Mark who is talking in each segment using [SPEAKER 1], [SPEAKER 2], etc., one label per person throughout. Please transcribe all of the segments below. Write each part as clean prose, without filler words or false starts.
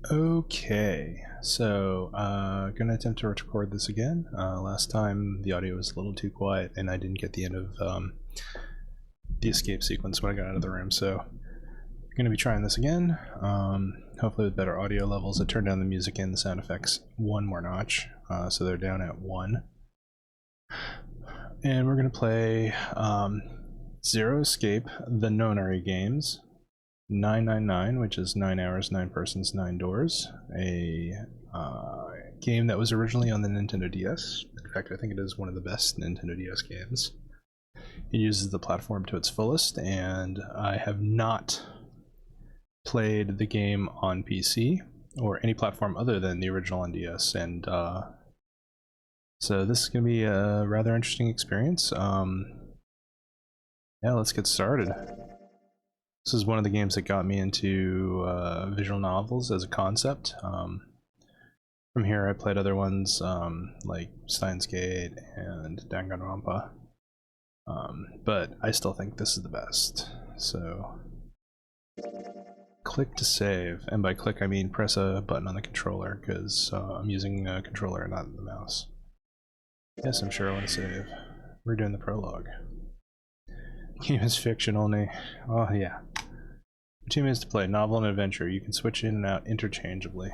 [SPEAKER 1] Okay, so gonna attempt to record this again. Last time the audio was a little too quiet and I didn't get the end of the escape sequence when I got out of the room, so gonna be trying this again, hopefully with better audio levels. I turned down the music and the sound effects one more notch, so they're down at 1. And we're gonna play Zero Escape, the Nonary games. 999, which is 9 hours, 9 persons, 9 doors. A game that was originally on the Nintendo DS. In fact, I think it is one of the best Nintendo DS games. It uses the platform to its fullest, and I have not played the game on PC or any platform other than the original on DS, and so this is going to be a rather interesting experience. Yeah, let's get started. This is one of the games that got me into visual novels as a concept. From here I played other ones like Steins Gate and Danganronpa, but I still think this is the best. So click to save, and by click I mean press a button on the controller, because I'm using a controller and not the mouse. Yes, I'm sure I want to save. We're doing the prologue. Game is fiction only. Oh yeah. 2 minutes to play. Novel and adventure. You can switch in and out interchangeably.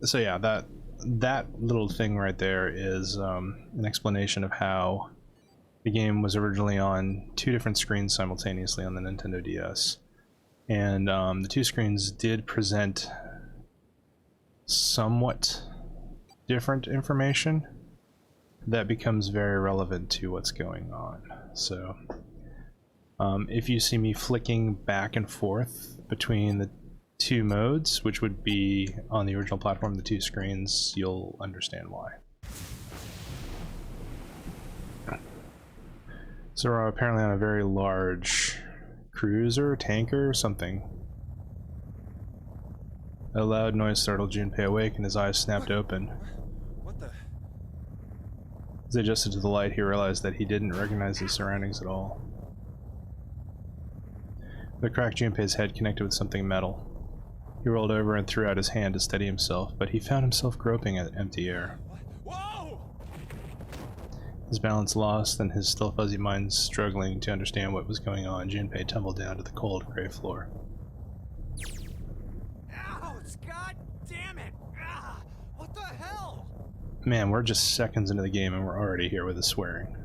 [SPEAKER 1] So yeah, that little thing right there is an explanation of how the game was originally on 2 different screens simultaneously on the Nintendo DS. And the 2 screens did present somewhat different information that becomes very relevant to what's going on. So if you see me flicking back and forth between the 2 modes, which would be on the original platform, the 2 screens, you'll understand why. So we're apparently on a very large cruiser, tanker, something. A loud noise startled Junpei awake and his eyes snapped open.
[SPEAKER 2] What the?
[SPEAKER 1] As he adjusted to the light, he realized that he didn't recognize his surroundings at all. The cracked Junpei's head connected with something metal. He rolled over and threw out his hand to steady himself, but he found himself groping at empty air.
[SPEAKER 2] Whoa!
[SPEAKER 1] His balance lost and his still fuzzy mind struggling to understand what was going on, Junpei tumbled down to the cold gray floor.
[SPEAKER 2] Ouch! God damn it! Ah, what the hell?
[SPEAKER 1] Man, we're just seconds into the game and we're already here with the swearing.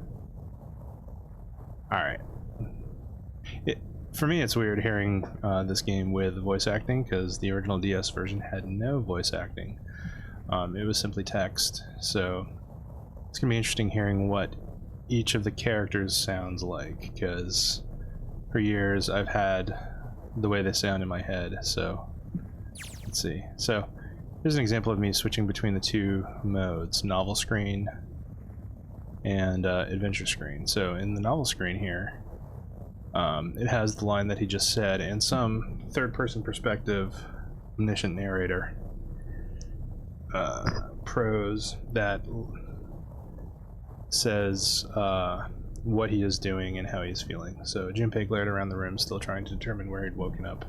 [SPEAKER 1] Alright. For me, it's weird hearing this game with voice acting, because the original DS version had no voice acting. It was simply text, so it's going to be interesting hearing what each of the characters sounds like, because for years I've had the way they sound in my head, so let's see. So here's an example of me switching between the 2 modes, novel screen and adventure screen. So in the novel screen here, it has the line that he just said, and some third-person perspective omniscient narrator prose that says what he is doing and how he's feeling. So Junpei glared around the room, still trying to determine where he'd woken up.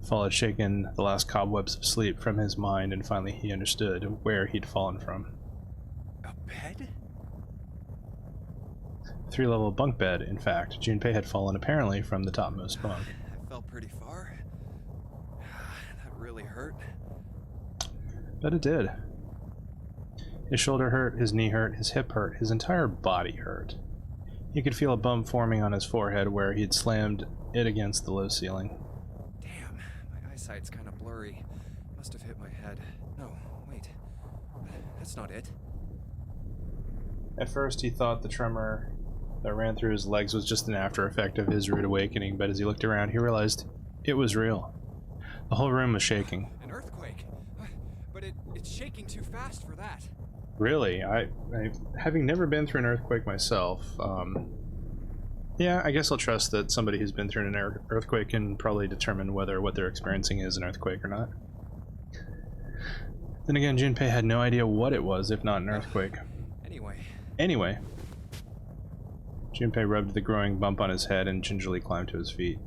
[SPEAKER 1] Fall had shaken the last cobwebs of sleep from his mind, and finally he understood where he'd fallen from.
[SPEAKER 2] A bed?
[SPEAKER 1] 3-level bunk bed, in fact. Junpei had fallen apparently from the topmost bunk.
[SPEAKER 2] I fell pretty far. That really hurt.
[SPEAKER 1] But it did. His shoulder hurt, his knee hurt, his hip hurt, his entire body hurt. He could feel a bump forming on his forehead where he'd slammed it against the low ceiling.
[SPEAKER 2] Damn, my eyesight's kind of blurry. Must have hit my head. No, wait. That's not it.
[SPEAKER 1] At first he thought the tremor that ran through his legs was just an after effect of his rude awakening, but as he looked around he realized it was real. The whole room was shaking.
[SPEAKER 2] An earthquake? But it's shaking too fast for that.
[SPEAKER 1] Really? I having never been through an earthquake myself, yeah, I guess I'll trust that somebody who's been through an earthquake can probably determine whether what they're experiencing is an earthquake or not. Then again, Junpei had no idea what it was, if not an earthquake. Anyway. Junpei rubbed the growing bump on his head and gingerly climbed to his feet.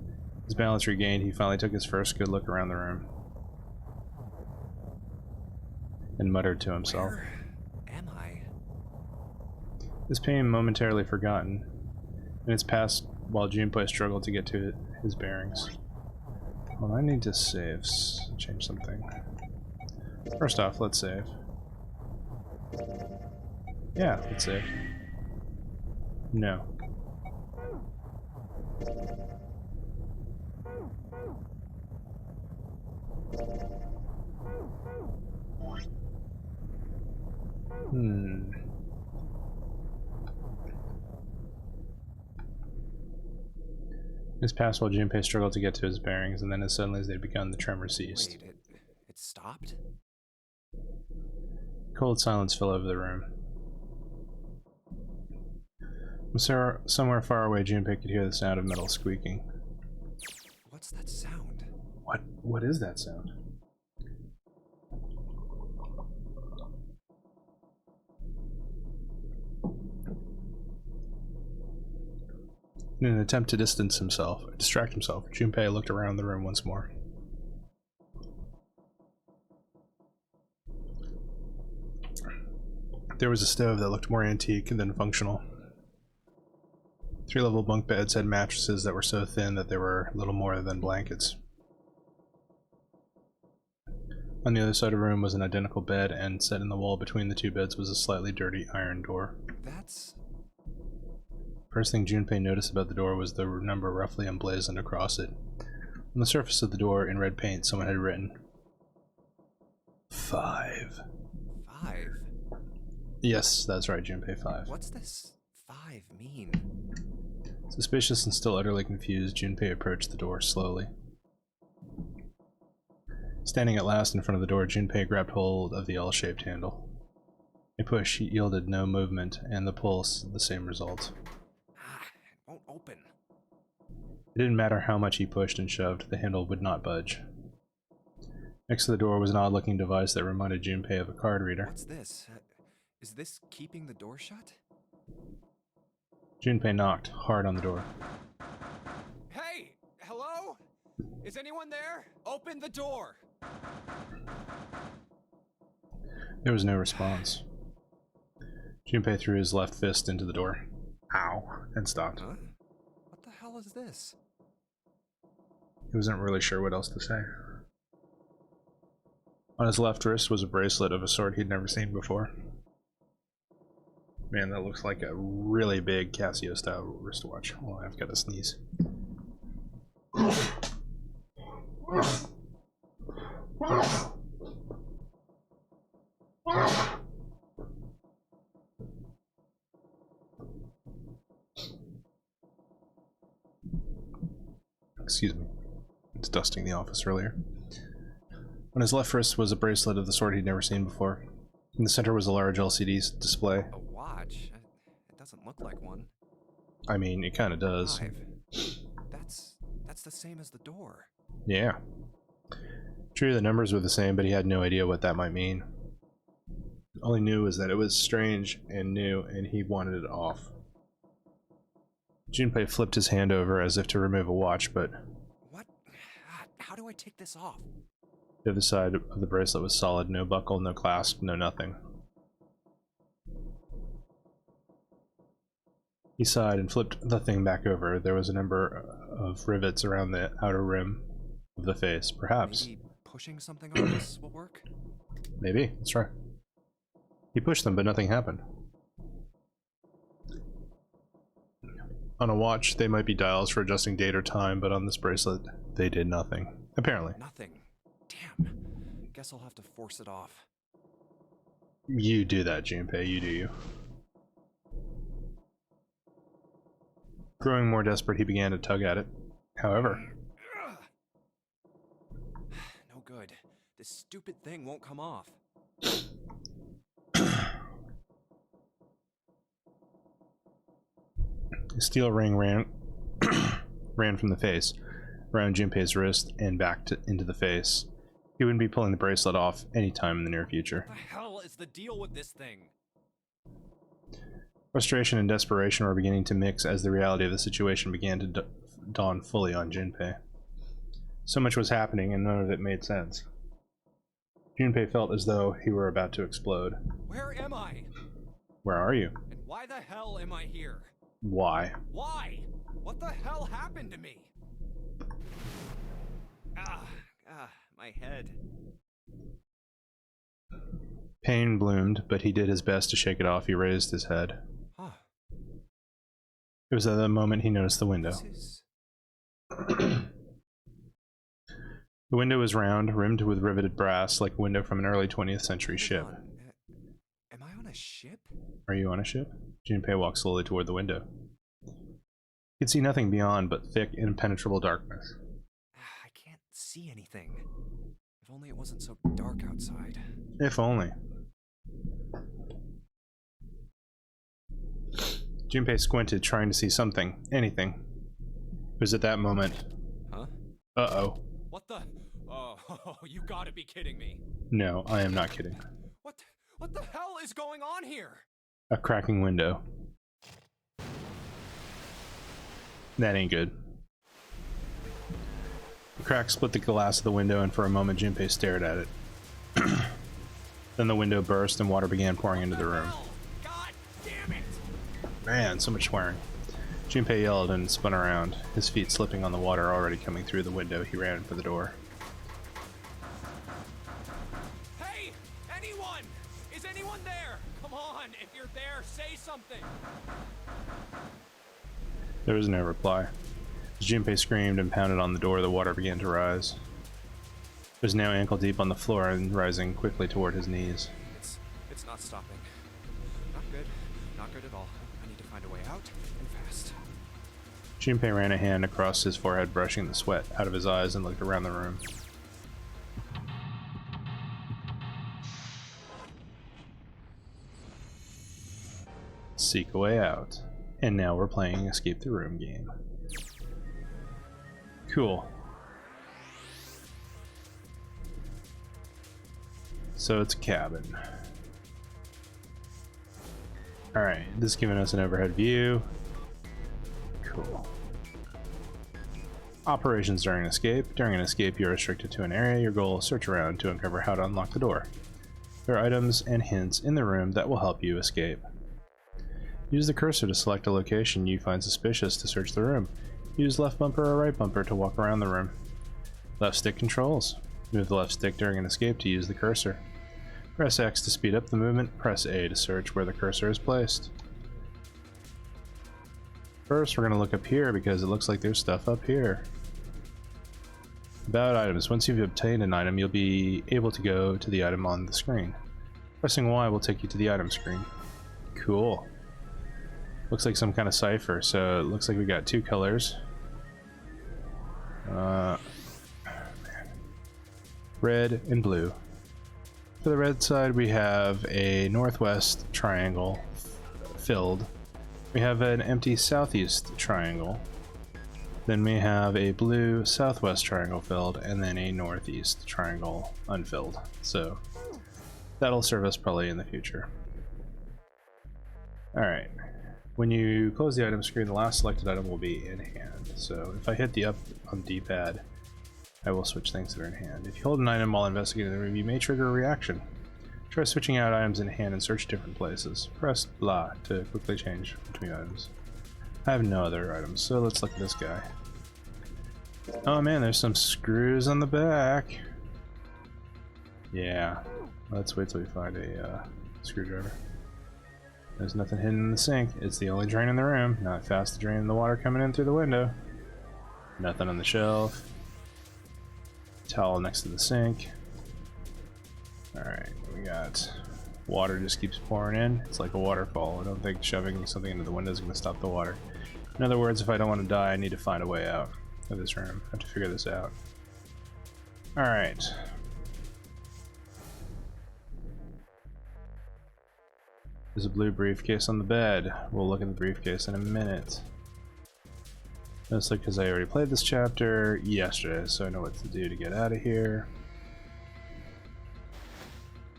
[SPEAKER 1] His balance regained, he finally took his first good look around the room and muttered to himself.
[SPEAKER 2] Where am I?
[SPEAKER 1] His pain momentarily forgotten, and it's passed while Junpei struggled to get to his bearings. Well, I need to save. Change something. First off, let's save. Yeah, let's save. No. This passed while Junpei struggled to get to his bearings, and then as suddenly as they'd begun, the tremor ceased.
[SPEAKER 2] Wait, it stopped?
[SPEAKER 1] Cold silence fell over the room. From somewhere far away, Junpei could hear the sound of metal squeaking.
[SPEAKER 2] What's that sound?
[SPEAKER 1] What is that sound? In an attempt to distract himself, Junpei looked around the room once more. There was a stove that looked more antique than functional. 3-level bunk beds had mattresses that were so thin that they were little more than blankets. On the other side of the room was an identical bed, and set in the wall between the two beds was a slightly dirty iron door.
[SPEAKER 2] That's...
[SPEAKER 1] First thing Junpei noticed about the door was the number roughly emblazoned across it. On the surface of the door, in red paint, someone had written 5.
[SPEAKER 2] 5?
[SPEAKER 1] Yes, that's right, Junpei 5.
[SPEAKER 2] What's this 5 mean?
[SPEAKER 1] Suspicious and still utterly confused, Junpei approached the door slowly. Standing at last in front of the door, Junpei grabbed hold of the L-shaped handle. A push yielded no movement, and the pulse the same result.
[SPEAKER 2] It won't open.
[SPEAKER 1] It didn't matter how much he pushed and shoved, the handle would not budge. Next to the door was an odd-looking device that reminded Junpei of a card reader.
[SPEAKER 2] What's this? Is this keeping the door shut?
[SPEAKER 1] Junpei knocked hard on the door.
[SPEAKER 2] Hey! Hello? Is anyone there? Open the door!
[SPEAKER 1] There was no response. Junpei threw his left fist into the door. Ow! And stopped.
[SPEAKER 2] Huh? What the hell is this?
[SPEAKER 1] He wasn't really sure what else to say. On his left wrist was a bracelet of a sort he'd never seen before. Man, that looks like a really big Casio-style wristwatch. Oh, I've got to sneeze. Excuse me. It's dusting the office earlier. On his left wrist was a bracelet of the sort he'd never seen before. In the center was a large LCD display.
[SPEAKER 2] A watch? It doesn't look like one.
[SPEAKER 1] I mean, it kind of does.
[SPEAKER 2] 5. That's the same as the door.
[SPEAKER 1] Yeah. True, the numbers were the same, but he had no idea what that might mean. All he knew was that it was strange and new, and he wanted it off. Junpei flipped his hand over as if to remove a watch, but...
[SPEAKER 2] What? How do I take this off?
[SPEAKER 1] The other side of the bracelet was solid, no buckle, no clasp, no nothing. He sighed and flipped the thing back over. There was a number of rivets around the outer rim of the face. Perhaps.
[SPEAKER 2] Maybe pushing something on this will work?
[SPEAKER 1] Maybe, that's right. He pushed them, but nothing happened. On a watch, they might be dials for adjusting date or time, but on this bracelet, they did nothing. Apparently.
[SPEAKER 2] Nothing. Damn. Guess I'll have to force it off.
[SPEAKER 1] You do that, Junpei. You do you. Growing more desperate, he began to tug at it. However...
[SPEAKER 2] No good. This stupid thing won't come off.
[SPEAKER 1] A steel ring ran from the face, around Junpei's wrist, and back into the face. He wouldn't be pulling the bracelet off anytime in the near future.
[SPEAKER 2] What the hell is the deal with this thing?
[SPEAKER 1] Frustration and desperation were beginning to mix as the reality of the situation began to dawn fully on Junpei. So much was happening and none of it made sense. Junpei felt as though he were about to explode.
[SPEAKER 2] Where am I?
[SPEAKER 1] Where are you?
[SPEAKER 2] And why the hell am I here?
[SPEAKER 1] Why?
[SPEAKER 2] Why? What the hell happened to me? My head.
[SPEAKER 1] Pain bloomed, but he did his best to shake it off. He raised his head.
[SPEAKER 2] Huh.
[SPEAKER 1] It was at that moment he noticed the window. The window was round, rimmed with riveted brass, like a window from an early 20th century ship.
[SPEAKER 2] Am I on a ship?
[SPEAKER 1] Are you on a ship? Junpei walked slowly toward the window. He could see nothing beyond but thick, impenetrable darkness.
[SPEAKER 2] I can't see anything. If only it wasn't so dark outside.
[SPEAKER 1] If only. Junpei squinted, trying to see something, anything. It was at that moment.
[SPEAKER 2] Huh?
[SPEAKER 1] Uh-oh.
[SPEAKER 2] What the? Oh, you gotta be kidding me.
[SPEAKER 1] No, I am not kidding.
[SPEAKER 2] What the hell is going on here?
[SPEAKER 1] A cracking window. That ain't good. The crack split the glass of the window, and for a moment Junpei stared at it. Then the window burst and water began pouring into the room.
[SPEAKER 2] God damn it!
[SPEAKER 1] Man, so much swearing. Junpei yelled and spun around. His feet slipping on the water already coming through the window, he ran for the door.
[SPEAKER 2] Hey! Anyone! Is anyone there? Come on! If you're there, say something!
[SPEAKER 1] There was no reply. As Junpei screamed and pounded on the door, the water began to rise. It was now ankle deep on the floor and rising quickly toward his knees.
[SPEAKER 2] It's not stopping. Not good. Not good at all. I need to find a way out, and fast.
[SPEAKER 1] Junpei ran a hand across his forehead, brushing the sweat out of his eyes, and looked around the room. Seek a way out. And now we're playing Escape the Room game. Cool. So it's a cabin. Alright, this is giving us an overhead view. Cool. Operations during an escape. During an escape, you're restricted to an area. Your goal is search around to uncover how to unlock the door. There are items and hints in the room that will help you escape. Use the cursor to select a location you find suspicious to search the room. Use left bumper or right bumper to walk around the room. Left stick controls. Move the left stick during an escape to use the cursor. Press X to speed up the movement. Press A to search where the cursor is placed. First, we're going to look up here because it looks like there's stuff up here. About items. Once you've obtained an item, you'll be able to go to the item on the screen. Pressing Y will take you to the item screen. Cool. Looks like some kind of cipher, so it looks like we got two colors. Red and blue. For the red side, we have a northwest triangle filled. We have an empty southeast triangle. Then we have a blue southwest triangle filled, and then a northeast triangle unfilled. So that'll serve us probably in the future. Alright. When you close the item screen, the last selected item will be in hand. So if I hit the up on the D-pad, I will switch things that are in hand. If you hold an item while investigating the room, you may trigger a reaction. Try switching out items in hand and search different places. Press blah to quickly change between items. I have no other items, so let's look at this guy. Oh man, there's some screws on the back. Yeah, let's wait till we find a screwdriver. There's nothing hidden in the sink. It's the only drain in the room. Not fast to drain the water coming in through the window. Nothing on the shelf. Towel next to the sink. Alright, we got water just keeps pouring in. It's like a waterfall. I don't think shoving something into the window is going to stop the water. In other words, if I don't want to die, I need to find a way out of this room. I have to figure this out. Alright. There's a blue briefcase on the bed. We'll look at the briefcase in a minute. Mostly because I already played this chapter yesterday, so I know what to do to get out of here.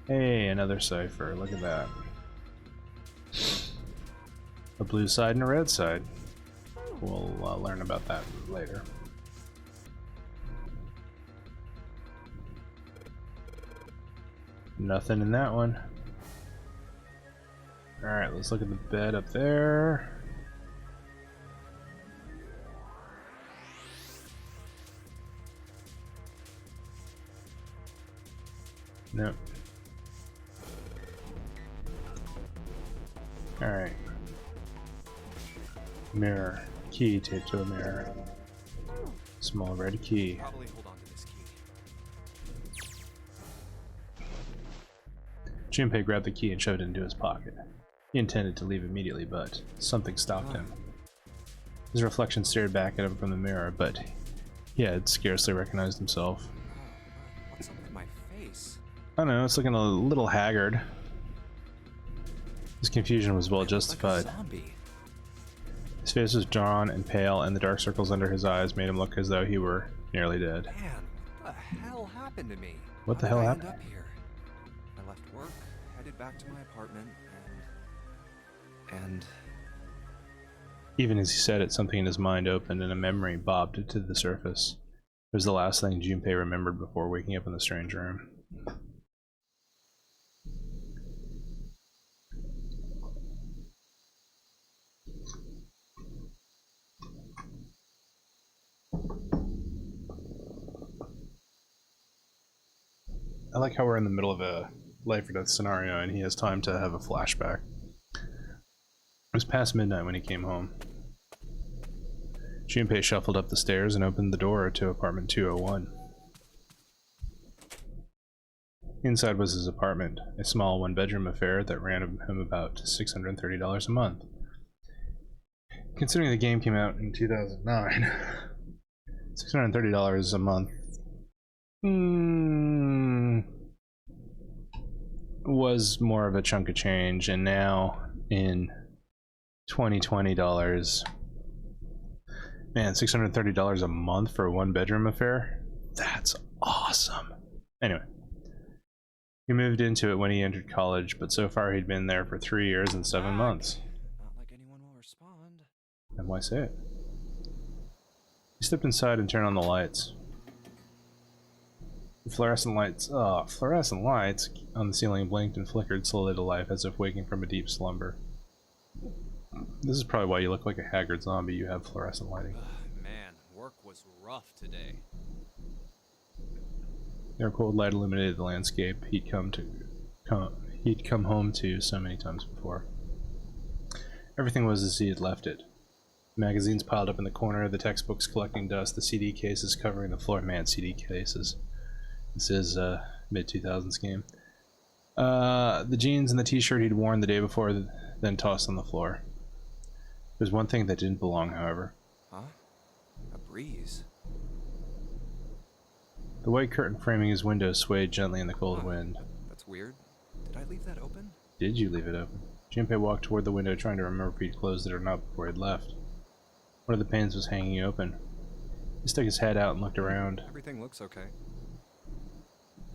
[SPEAKER 1] Hey, another cipher. Look at that. A blue side and a red side. We'll learn about that later. Nothing in that one. Alright, let's look at the bed up there. Nope. Alright. Mirror. Key taped to a mirror. Small red key.
[SPEAKER 2] Probably hold on to this key.
[SPEAKER 1] Junpei grabbed the key and shoved it into his pocket. He intended to leave immediately, but something stopped him. His reflection stared back at him from the mirror, but he had scarcely recognized himself.
[SPEAKER 2] What's up with my face?
[SPEAKER 1] I don't know, it's looking a little haggard. His confusion was well justified.
[SPEAKER 2] Like a zombie.
[SPEAKER 1] His face was drawn and pale, and the dark circles under his eyes made him look as though he were nearly dead.
[SPEAKER 2] Man, what the hell happened to me?
[SPEAKER 1] What the
[SPEAKER 2] How
[SPEAKER 1] hell
[SPEAKER 2] did I
[SPEAKER 1] happened?
[SPEAKER 2] end up here? I left work, headed back to my apartment, and
[SPEAKER 1] Even as he said it, something in his mind opened and a memory bobbed to the surface. It was the last thing Junpei remembered before waking up in the strange room. I like how we're in the middle of a life or death scenario and he has time to have a flashback. It was past midnight when he came home. Junpei shuffled up the stairs and opened the door to apartment 201. Inside was his apartment, a small one-bedroom affair that ran him about $630 a month. Considering the game came out in 2009, $630 a month was more of a chunk of change, and now in 2020 dollars, man, $630 a month for a one-bedroom affair? That's awesome. Anyway, he moved into it when he entered college, but so far he'd been there for 3 years and 7 months.
[SPEAKER 2] not like anyone will respond.
[SPEAKER 1] And why say it? He stepped inside and turned on the lights. The fluorescent lights on the ceiling blinked and flickered slowly to life as if waking from a deep slumber. This is probably why you look like a haggard zombie. You have fluorescent lighting.
[SPEAKER 2] Man, work was rough today.
[SPEAKER 1] Their cold light illuminated the landscape he'd come home to so many times before. Everything was as he had left it. Magazines piled up in the corner, the textbooks collecting dust, the CD cases covering the floor. Man, CD cases. This is a mid-2000s game. The jeans and the t-shirt he'd worn the day before, then tossed on the floor. There's one thing that didn't belong, however.
[SPEAKER 2] Huh? A breeze.
[SPEAKER 1] The white curtain framing his window swayed gently in the cold wind.
[SPEAKER 2] That's weird. Did I leave that open?
[SPEAKER 1] Did you leave it open? Junpei walked toward the window, trying to remember if he'd closed it or not before he'd left. One of the panes was hanging open. He stuck his head out and looked around.
[SPEAKER 2] Everything looks okay.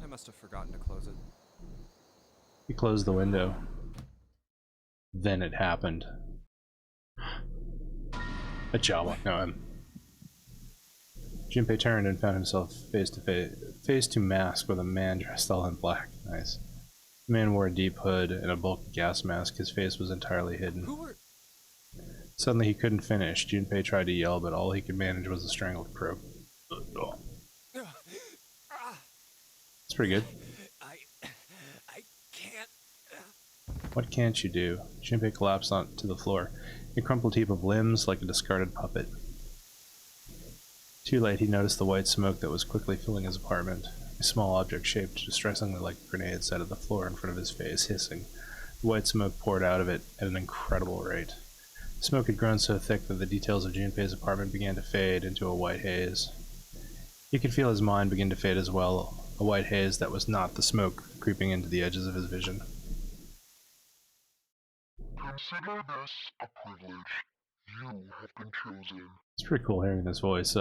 [SPEAKER 2] I must have forgotten to close it.
[SPEAKER 1] He closed the window. Then it happened. A Jawa. No, Junpei turned and found himself face to mask with a man dressed all in black. Nice. The man wore a deep hood and a bulky gas mask. His face was entirely hidden.
[SPEAKER 2] Who were...
[SPEAKER 1] Suddenly he couldn't finish. Junpei tried to yell, but all he could manage was a strangled croak. It's pretty good.
[SPEAKER 2] I can't...
[SPEAKER 1] What can't you do? Junpei collapsed onto the floor, a crumpled heap of limbs like a discarded puppet. Too late, he noticed the white smoke that was quickly filling his apartment. A small object shaped distressingly like a grenade sat at the floor in front of his face, hissing. The white smoke poured out of it at an incredible rate. The smoke had grown so thick that the details of Junpei's apartment began to fade into a white haze. He could feel his mind begin to fade as well, a white haze that was not the smoke creeping into the edges of his vision.
[SPEAKER 3] Consider this a privilege. You have been chosen.
[SPEAKER 1] It's pretty cool hearing this voice.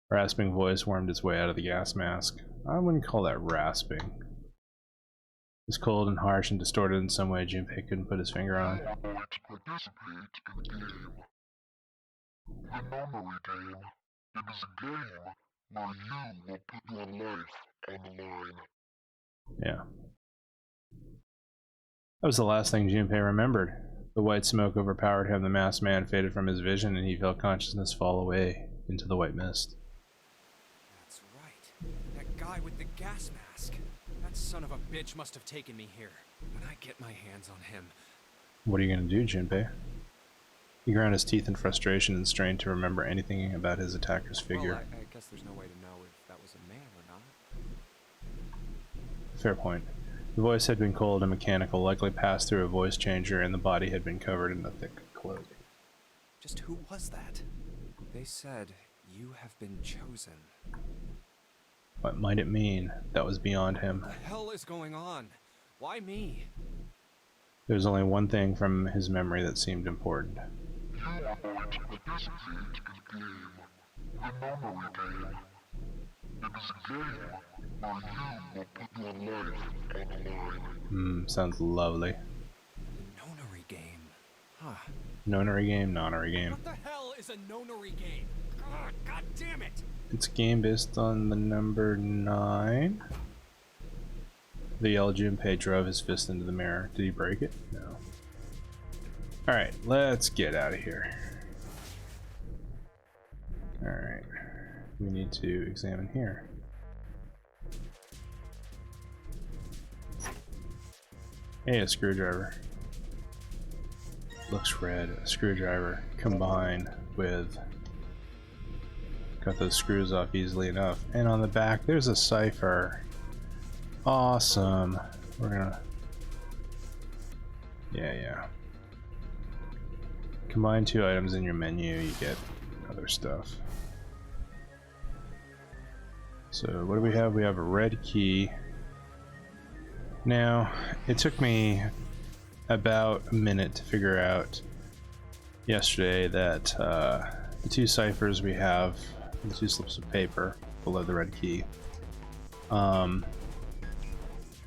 [SPEAKER 1] Rasping voice wormed its way out of the gas mask. I wouldn't call that rasping. It was cold and harsh and distorted in some way Junpei couldn't put his finger on.
[SPEAKER 3] You are going to participate in a game. The Nonary game. It is a game where you will put your life on the line.
[SPEAKER 1] Yeah. That was the last thing Junpei remembered. The white smoke overpowered him, the masked man faded from his vision, and he felt consciousness fall away into the white mist.
[SPEAKER 2] That's right. That guy with the gas mask. That son of a bitch must have taken me here. When I get my hands on him...
[SPEAKER 1] What are you going to do, Junpei? He ground his teeth in frustration and strained to remember anything about his attacker's figure.
[SPEAKER 2] Well, I guess there's no way to know if that was a man or not.
[SPEAKER 1] Fair point. The voice had been cold and mechanical, likely passed through a voice changer, and the body had been covered in a thick cloak.
[SPEAKER 2] Just who was that? They said, you have been chosen.
[SPEAKER 1] What might it mean? That was beyond him.
[SPEAKER 2] What the hell is going on? Why me?
[SPEAKER 1] There was only one thing from his memory that seemed important.
[SPEAKER 3] You are going to participate in a game, the Nonary game. It is a game where you will put your life on the line.
[SPEAKER 1] Sounds lovely.
[SPEAKER 2] The Nonary game. Huh.
[SPEAKER 1] Nonary game, Nonary game.
[SPEAKER 2] What the hell is a Nonary game? God damn it!
[SPEAKER 1] It's a game based on the number 9. The yellow Junpei drove his fist into the mirror. Did he break it? No. Alright, let's get out of here. Alright. We need to examine here. Hey, a screwdriver. Looks red. A screwdriver combined with... Got those screws off easily enough. And on the back, there's a cipher. Awesome. We're gonna... Yeah. Combine 2 items in your menu, you get other stuff. So what do we have? We have a red key. Now, it took me about a minute to figure out yesterday that the 2 ciphers we have, the 2 slips of paper below the red key,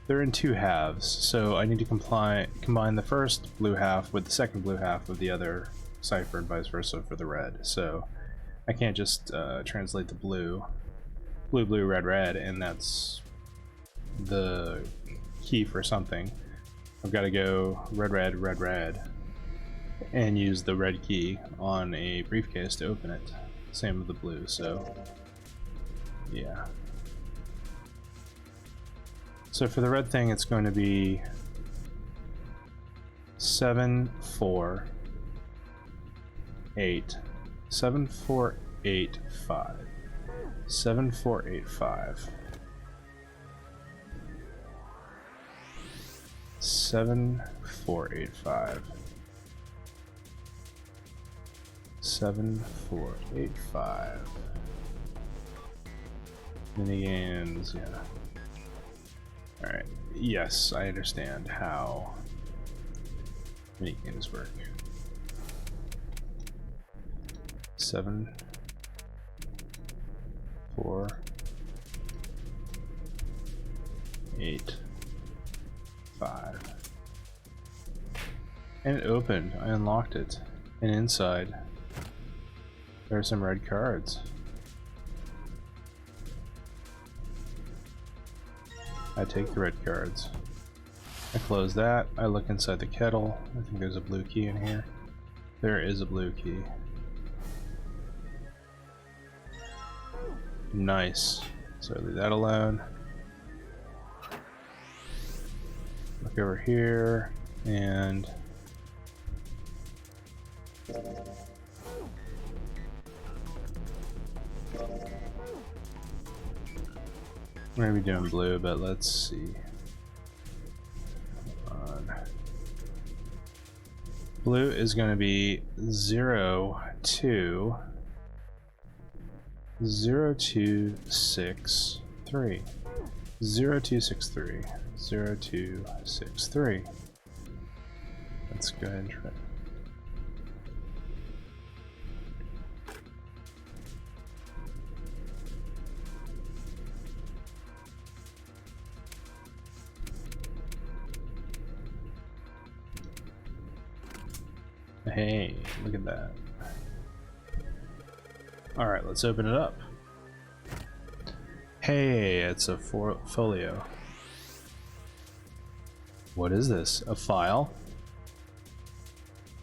[SPEAKER 1] they're in 2 halves, so I need to combine the first blue half with the second blue half of the other cipher and vice versa for the red. So I can't just translate the blue, red, and that's the key for something. I've got to go red, and use the red key on a briefcase to open it. Same with the blue, so yeah. So for the red thing, it's going to be 7485. 7485. 7485. 7485. Minigames, yeah. Alright, yes, I understand how minigames work. 7, 4, 8, 5. And it opened. I unlocked it. And inside, there are some red cards. I take the red cards. I close that. I look inside the kettle. I think there's a blue key in here. There is a blue key. Nice. So leave that alone. Look over here and I'm gonna be doing blue, but let's see. Hold on. Blue is gonna be 0263. 0263. 0263. 0263. Let's go ahead and try. Hey, look at that. Alright, let's open it up. Hey, it's a folio. What is this? A file?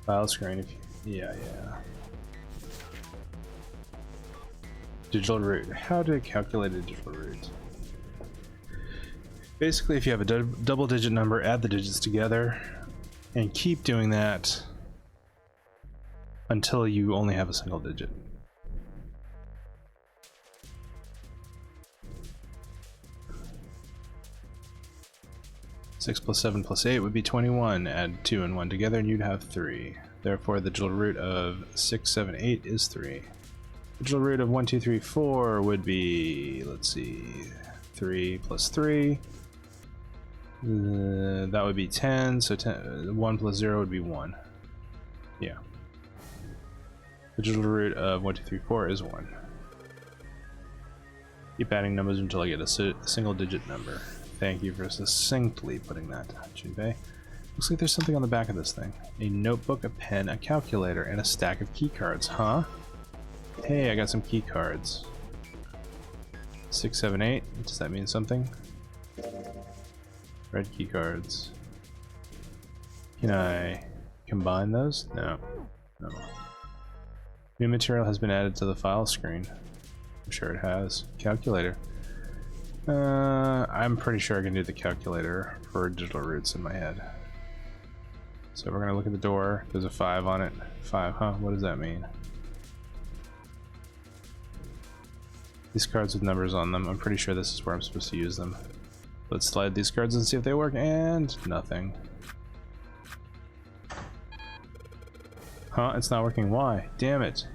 [SPEAKER 1] File screen. If you, yeah. Digital root. How to calculate a digital root? Basically, if you have a double-digit number, add the digits together, and keep doing that until you only have a single digit. Six plus 7 plus 8 would be 21. Add 2 and 1 together and you'd have 3. Therefore, the digital root of 6, 7, 8 is 3. Digital root of 1, 2, 3, 4 would be, let's see, 3 plus 3. That would be 10, so 1 plus 0 would be 1. Yeah. The digital root of 1, 2, 3, 4 is 1. Keep adding numbers until I get a single digit number. Thank you for succinctly putting that, Junpei. Looks like there's something on the back of this thing. A notebook, a pen, a calculator, and a stack of key cards, huh? Hey, I got some key cards. 6, 7, 8. Does that mean something? Red key cards. Can I combine those? No. No. New material has been added to the file screen. I'm sure it has. Calculator. I'm pretty sure I can do the calculator for digital roots in my head. So we're gonna look at the door. There's a 5 on it. 5, huh? What does that mean? These cards with numbers on them. I'm pretty sure this is where I'm supposed to use them. Let's slide these cards and see if they work, and nothing. Huh? It's not working. Why? Damn it.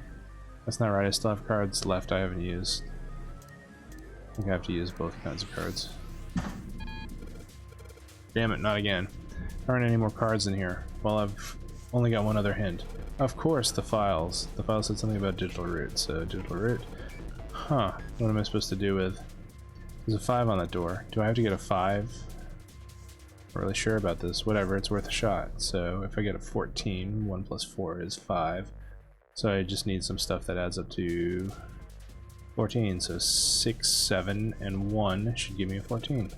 [SPEAKER 1] That's not right. I still have cards left I haven't used. I think I have to use both kinds of cards. Damn it, not again. There aren't any more cards in here. Well, I've only got one other hint. Of course, the files. The file said something about digital root, so digital root. Huh, what am I supposed to do with? There's a 5 on that door. Do I have to get a 5? Not really sure about this. Whatever, it's worth a shot. So if I get a 14, 1 plus 4 is 5. So I just need some stuff that adds up to 14. So 6, 7, and 1 should give me a 14.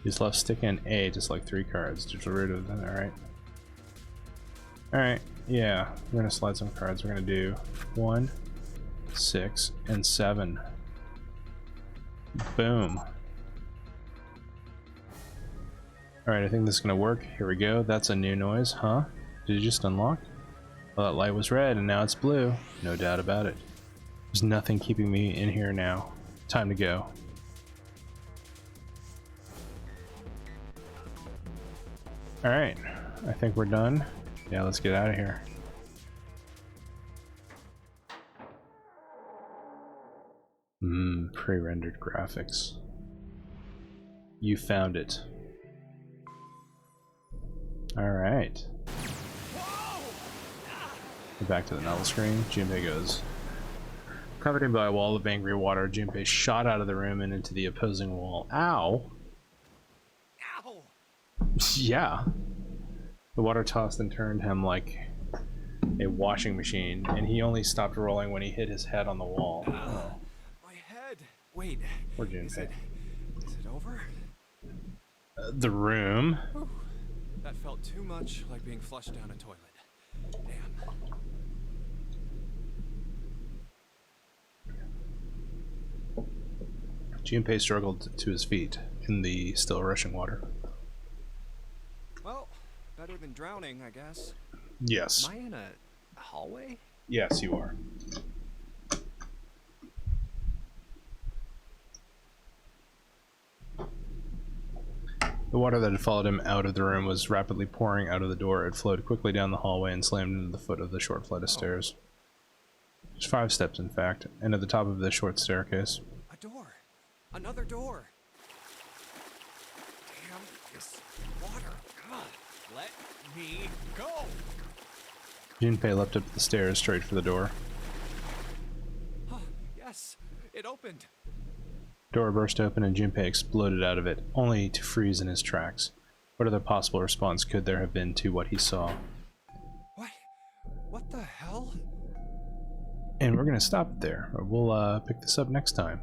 [SPEAKER 1] He's left stick and A, just like 3 cards. Digital root of them, alright. Alright, yeah. We're gonna slide some cards. We're gonna do 1, 6, and 7. Boom. Alright, I think this is gonna work. Here we go. That's a new noise, huh? Did you just unlock? Well, that light was red and now it's blue. No doubt about it. There's nothing keeping me in here now. Time to go. Alright, I think we're done. Yeah, let's get out of here. Pre-rendered graphics. You found it. Alright. Back to the novel screen. Junpei goes. Covered by a wall of angry water, Junpei shot out of the room and into the opposing wall. Ow!
[SPEAKER 2] Ow!
[SPEAKER 1] Yeah. The water tossed and turned him like a washing machine, and he only stopped rolling when he hit his head on the wall. Oh.
[SPEAKER 2] My head. Wait.
[SPEAKER 1] Poor Junpei.
[SPEAKER 2] Is it over?
[SPEAKER 1] The room.
[SPEAKER 2] Whew. That felt too much like being flushed down a toilet. Damn.
[SPEAKER 1] Junpei struggled to his feet in the still rushing water.
[SPEAKER 2] Well, better than drowning, I guess.
[SPEAKER 1] Yes.
[SPEAKER 2] Am I in a hallway?
[SPEAKER 1] Yes, you are. The water that had followed him out of the room was rapidly pouring out of the door. It flowed quickly down the hallway and slammed into the foot of the short flight of stairs. There's 5 steps, in fact, and at the top of the short staircase.
[SPEAKER 2] A door. Another door. Damn this water. God, let me go.
[SPEAKER 1] Junpei leapt up the stairs straight for the door.
[SPEAKER 2] Oh, yes, it opened.
[SPEAKER 1] Door burst open and Junpei exploded out of it, only to freeze in his tracks. What other possible response could there have been to what he saw?
[SPEAKER 2] What? What the hell?
[SPEAKER 1] And we're going to stop it there. We'll pick this up next time.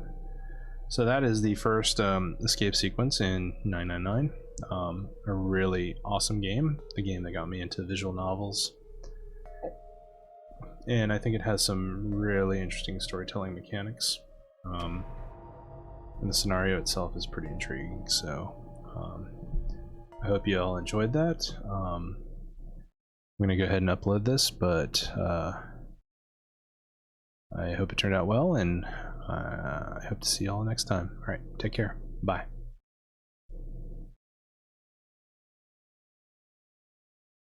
[SPEAKER 1] So that is the first escape sequence in 999. A really awesome game. The game that got me into visual novels. And I think it has some really interesting storytelling mechanics. And the scenario itself is pretty intriguing, so I hope you all enjoyed that. I'm going to go ahead and upload this, but I hope it turned out well, and I hope to see you all next time. Alright, take care. Bye.